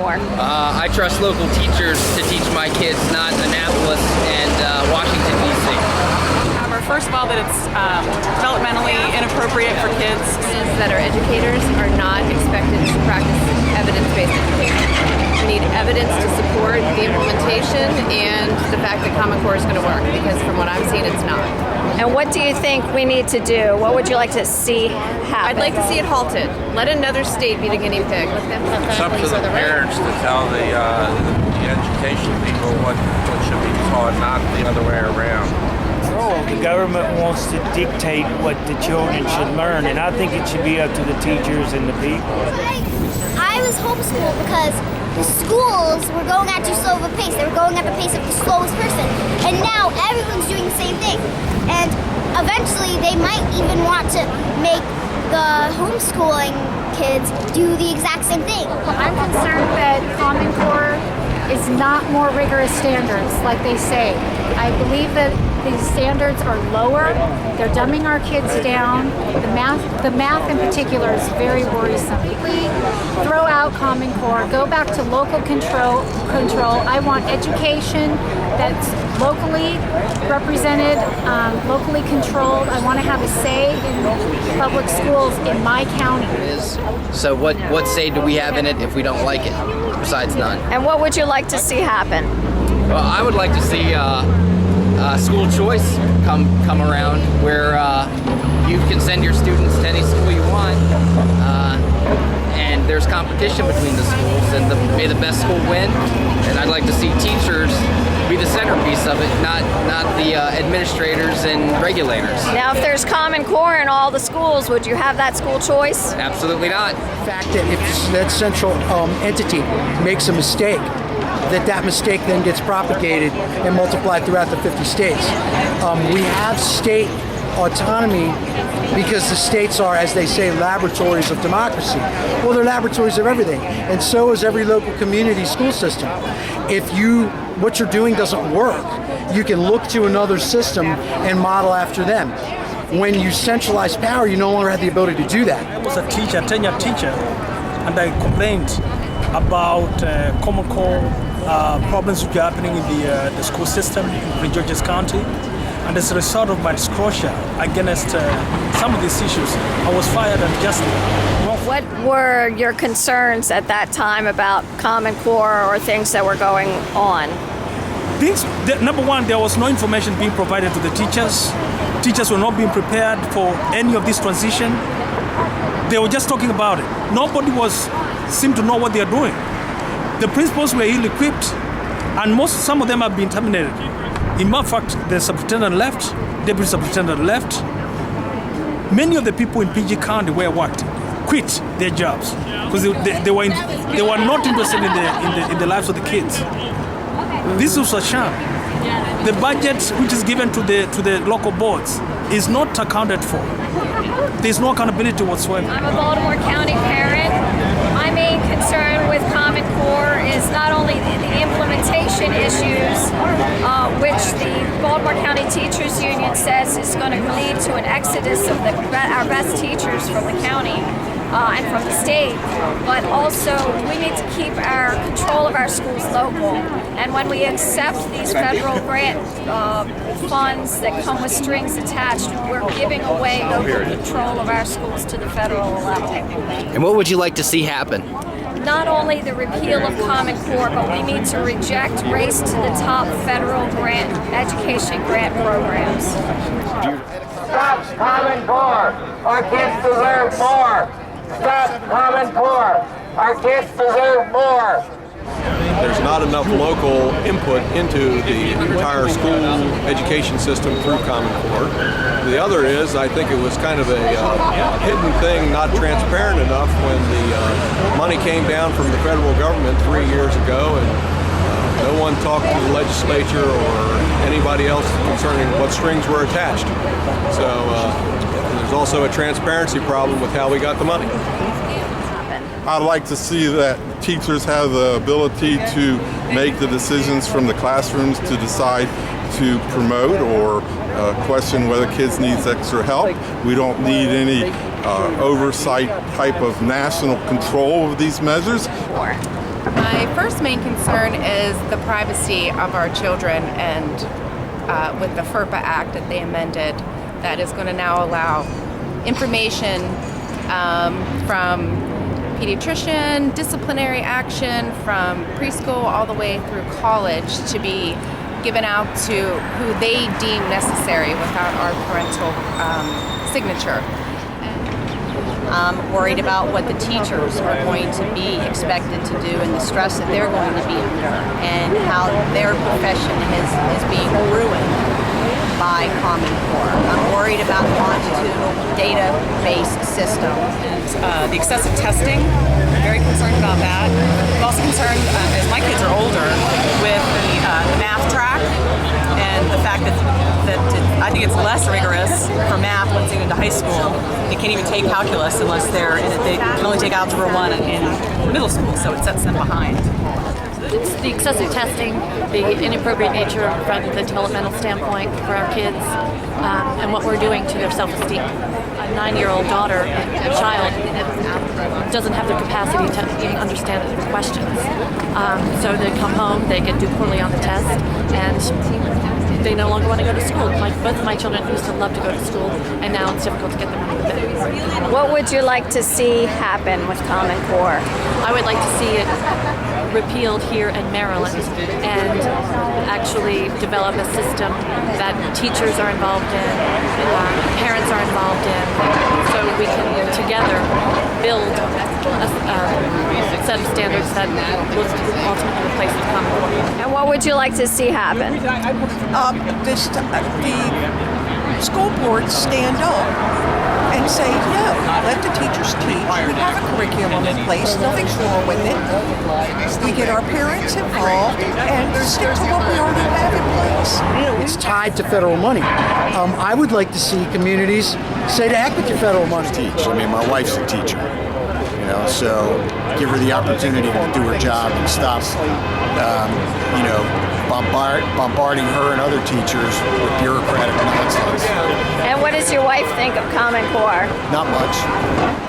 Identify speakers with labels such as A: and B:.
A: more?
B: I trust local teachers to teach my kids, not Annapolis and Washington, D.C.
C: First of all, that it's developmentally inappropriate for kids.
D: Is that our educators are not expected to practice evidence-based education. We need evidence to support the implementation and the fact that Common Core is going to work, because from what I'm seeing, it's not.
A: And what do you think we need to do? What would you like to see happen?
D: I'd like to see it halted. Let another state be the guinea pig.
E: It's up to the parents to tell the education people what should be taught, not the other way around.
F: The government wants to dictate what the children should learn, and I think it should be up to the teachers and the people.
G: I was homeschooled because the schools were going at too slow of a pace. They were going at the pace of the slowest person. And now everyone's doing the same thing. And eventually they might even want to make the homeschooling kids do the exact same thing.
H: I'm concerned that Common Core is not more rigorous standards like they say. I believe that these standards are lower. They're dumbing our kids down. The math in particular is very worrisome. We throw out Common Core, go back to local control. I want education that's locally represented, locally controlled. I want to have a say in public schools in my county.
B: So what say do we have in it if we don't like it, besides none?
A: And what would you like to see happen?
B: Well, I would like to see school choice come around, where you can send your students to any school you want, and there's competition between the schools, and may the best school win. And I'd like to see teachers be the centerpiece of it, not the administrators and regulators.
A: Now, if there's Common Core in all the schools, would you have that school choice?
B: Absolutely not.
I: The fact that if that central entity makes a mistake, that mistake then gets propagated and multiplied throughout the 50 states. We have state autonomy because the states are, as they say, laboratories of democracy. Well, they're laboratories of everything, and so is every local community school system. If what you're doing doesn't work, you can look to another system and model after them. When you centralize power, you no longer have the ability to do that.
J: I was a teacher, tenured teacher, and I complained about Common Core problems which are happening in the school system in Prince George's County. And as a result of my disclosure against some of these issues, I was fired unjustly.
A: What were your concerns at that time about Common Core or things that were going on?
J: Number one, there was no information being provided to the teachers. Teachers were not being prepared for any of this transition. They were just talking about it. Nobody seemed to know what they are doing. The principals were ill-equipped, and some of them have been terminated. In fact, the superintendent left, deputy superintendent left. Many of the people in PG County quit their jobs because they were not interested in the lives of the kids. This was a sham. The budget which is given to the local boards is not accounted for. There's no accountability whatsoever.
K: I'm a Baltimore County parent. My main concern with Common Core is not only the implementation issues, which the Baltimore County Teachers Union says is going to lead to an exodus of our best teachers from the county and from the state, but also we need to keep our control of our schools local. And when we accept these federal grant funds that come with strings attached, we're giving away local control of our schools to the federal level.
B: And what would you like to see happen?
K: Not only the repeal of Common Core, but we need to reject race to the top federal education grant programs.
L: Stop Common Core! Our kids deserve more! Stop Common Core! Our kids deserve more!
M: There's not enough local input into the entire school education system through Common Core. The other is, I think it was kind of a hidden thing, not transparent enough when the money came down from the federal government 3 years ago, and no one talked to the legislature or anybody else concerning what strings were attached. So there's also a transparency problem with how we got the money.
N: I'd like to see that teachers have the ability to make the decisions from the classrooms to decide to promote or question whether kids need extra help. We don't need any oversight type of national control of these measures.
D: My first main concern is the privacy of our children, and with the FERPA Act that they amended, that is going to now allow information from pediatrician, disciplinary action, from preschool all the way through college to be given out to who they deem necessary without our parental signature.
O: I'm worried about what the teachers are going to be expected to do and the stress that they're going to be under and how their profession is being ruined by Common Core. I'm worried about the longitudinal data-based system.
C: And the excessive testing, I'm very concerned about that. I'm also concerned, as my kids are older, with the math track and the fact that I think it's less rigorous for math once they get into high school. They can't even take calculus unless they can only take Algebra 1 in middle school, so it sets them behind.
P: It's the excessive testing, the inappropriate nature from the developmental standpoint for our kids, and what we're doing to their self-esteem. A 9-year-old daughter, a child, doesn't have the capacity to even understand the questions. So they come home, they do poorly on the test, and they no longer want to go to school. Both of my children used to love to go to school, and now it's difficult to get them out of bed.
A: What would you like to see happen with Common Core?
P: I would like to see it repealed here in Maryland and actually develop a system that teachers are involved in, parents are involved in, so we can together build a set of standards that will ultimately replace the Common Core.
A: And what would you like to see happen?
Q: The school boards stand up and say, no, let the teachers teach. We have a curriculum in place. Nothing's wrong with it. We get our parents involved and stick to what we already have in place.
I: It's tied to federal money. I would like to see communities say to heck with your federal money.
R: Teach. I mean, my wife's a teacher, so give her the opportunity to do her job and stop, bombarding her and other teachers with bureaucratic nonsense.
A: And what does your wife think of Common Core?
R: Not much.